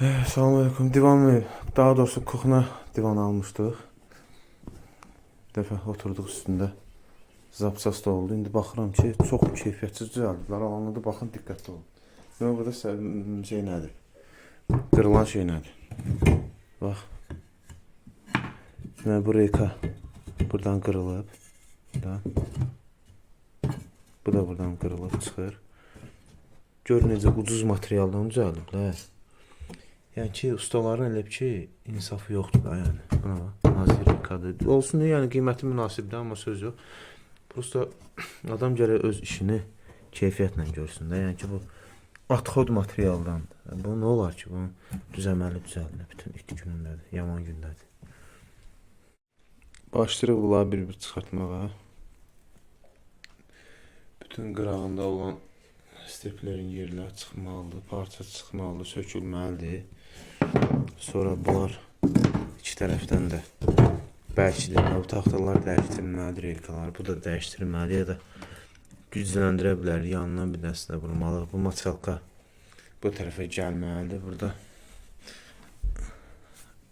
Selamünaleyküm. Divan mı? Daha doğrusu kuxuna divan almışdıq. Bir dəfə oturduq üstündə. Zapsas da oldu. İndi baxıram ki, çox keyfiyyətsiz düzəldiblər. Alanda da baxın, diqqətli olun. Demək, burada şey nədir? Qırılan şey nədir? Bax. Demək, bu reyka buradan qırılıb. Bu da buradan qırılıb çıxır. Gör necə ucuz materialdan düzəldiblər. Yəni ki, ustaların elə ki, insafı yoxdur da, yəni. Buna bax, nazik reykadır. Olsun, yəni qiyməti münasibdir, amma söz yox. Prosta adam gərək öz işini keyfiyyətlə görsün də. Yəni ki, bu atxod materialdan. Bu nə olar ki, bunu düzəməli düzəlir. Bütün it günündədir, yaman gündədir. Başlayırıq bunları bir-bir çıxartmağa. Bütün qırağında olan steplerin yerləri çıxmalıdır, parça çıxmalıdır, sökülməlidir. Sonra bunlar iki tərəfdən də bərkidilməli, bu taxtalar dəyişdirilməlidir, reykalar. Bu da dəyişdirilməli ya da gücləndirə bilər, yanından bir dəstə vurmalı. Bu maçalka bu tərəfə gəlməlidir. Burada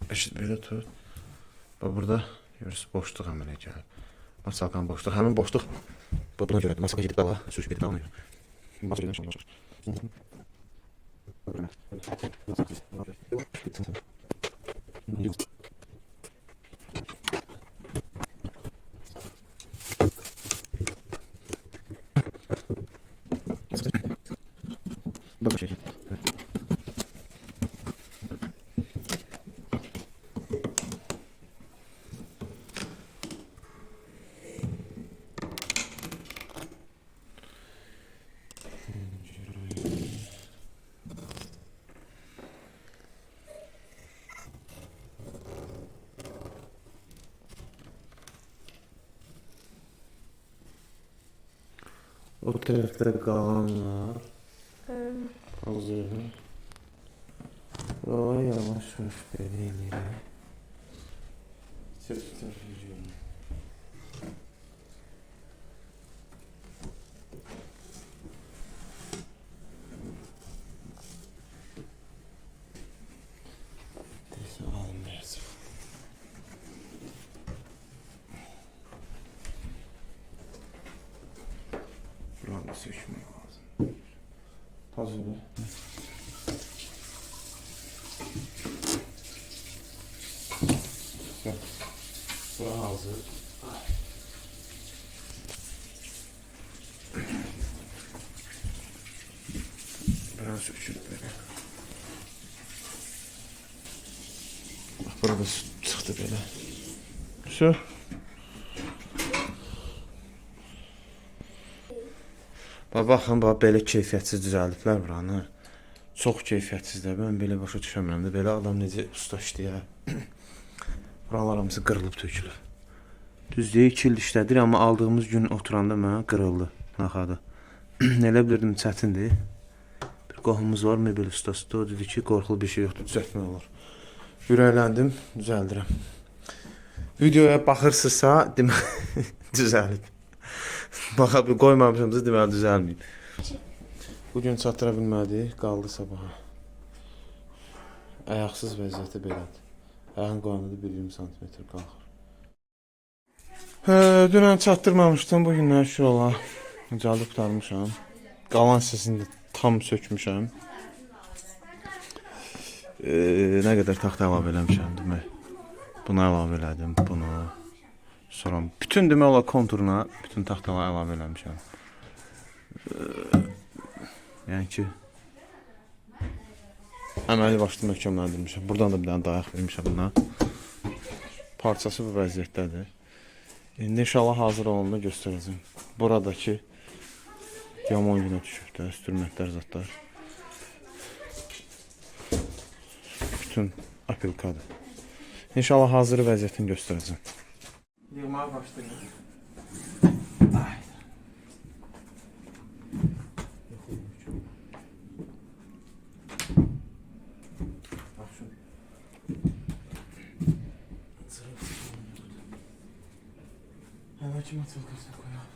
eşit belə tut. Bax, burada görürsünüz, boşluq əmələ gəlib. Maçalkanın boşluq, həmin boşluq buna görədir. Maçalka gedib dala, sürüşüb gedib dalına görə. Maçalka gedib dalına görə. Bak şey. O tarafta kalanlar hazır. Buraya yavaş yavaş vereyim ya. Çırpıyorum. Buranı sökmek lazım. Hazır mı? Gel. Bura hazır. Buranı sökülüp böyle. Bak, burada çıktı böyle. Şu. Baxın, belə keyfiyyətsiz düzəldiblər buranı. Çox keyfiyyətsizdir. Mən belə başa düşəmirəm də. Belə adam necə usta işləyər. Buralar hamısı qırılıb tökülür. Düzdür, 2 il işlədir, amma aldığımız gün oturanda mənə qırıldı. Naxada. Elə bilirdim çətindir. Bir qohumumuz var, mebel ustası da. O dedi ki, qorxulu bir şey yoxdur, düzəltmək olur. Ürəkləndim, düzəldirəm. Videoya baxırsınızsa, demək düzəlib. Baxa, qoymamışımızı deməli düzəlməyib. Bugün çatdıra bilmədik, qaldı sabaha. Ayaqsız vəziyyəti belədir. Ayağın qoyanda 1-20 cm qalxır. Dünən çatdırmamışdım, bugünlər şükür ola. Düzəldib qutarmışam. Qalan hissəsini tam sökmüşəm. Nə qədər taxta əlavə eləmişəm demək. Bunu əlavə elədim, bunu. Sonra bütün demək olar konturuna bütün taxtaları əlavə eləmişəm. Yəni ki, əməli başlı möhkəmləndirmişəm. Buradan da bir dənə dayaq vermişəm buna. Parçası bu vəziyyətdədir. İndi inşallah hazır olanda göstərəcəm. Buradakı yaman günə düşüb də, üstürməklər zatlar. Bütün apilkadır. İnşallah hazır vəziyyətini göstərəcəm. Yığmağa başlayın. Hemen kim atıyor kızına koyalım.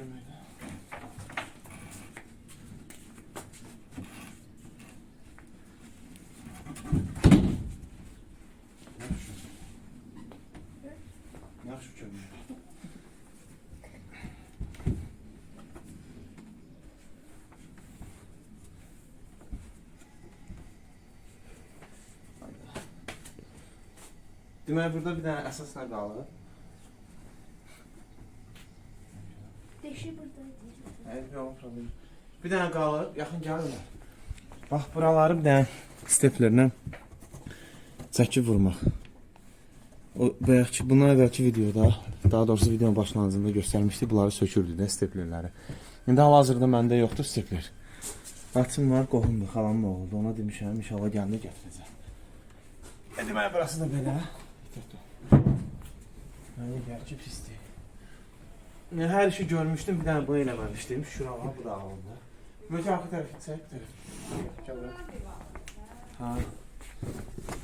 köməklə. Yaxşı köməklə. Deməli, burada bir dənə əsas nə qalır? Deşi buradaydı. Yox, problem. Bir dənə qalır, yaxın gəlirlər. Bax, buraları bir dənə steplerlə çəkib vurmaq. Bundan əvvəlki videoda, daha doğrusu videonun başlanğıcında göstərmişdik, bunları sökürdü də steplerləri. İndi hal-hazırda məndə yoxdur stepler. Qaçım var, qohumdur, xalamın oğludur. Ona demişəm, inşallah gəlinə gətirəcəm. Deməli, burası da belə. Mənə gəlir ki, pisdir. Hər işi görmüşdüm, bir dənə bunu eləməmişdim. Şuralar, bu da alındı. Möhkə arxa tərəfi çək. Ha.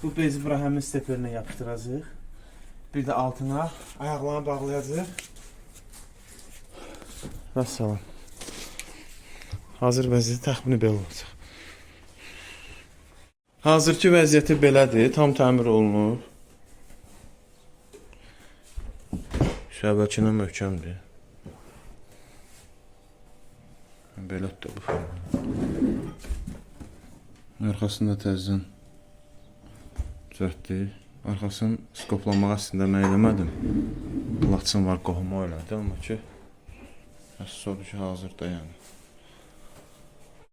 Bu bezi bura həmin steplerine yapışdıracaq. Bir də altına ayaqlarını bağlayacaq. Vəssalam. Hazır vəziyyəti təxmini belə olacaq. Hazırki vəziyyəti belədir, tam təmir olunur. Şəbəkinə möhkəmdir. Belə tutdu bu forma. Arxasında təzdən düzəltdik. Arxasını skoplanmaq əslində mən eləmədim. Laçın var, qohumu elədi, amma ki əsas odur ki, hazırda yəni.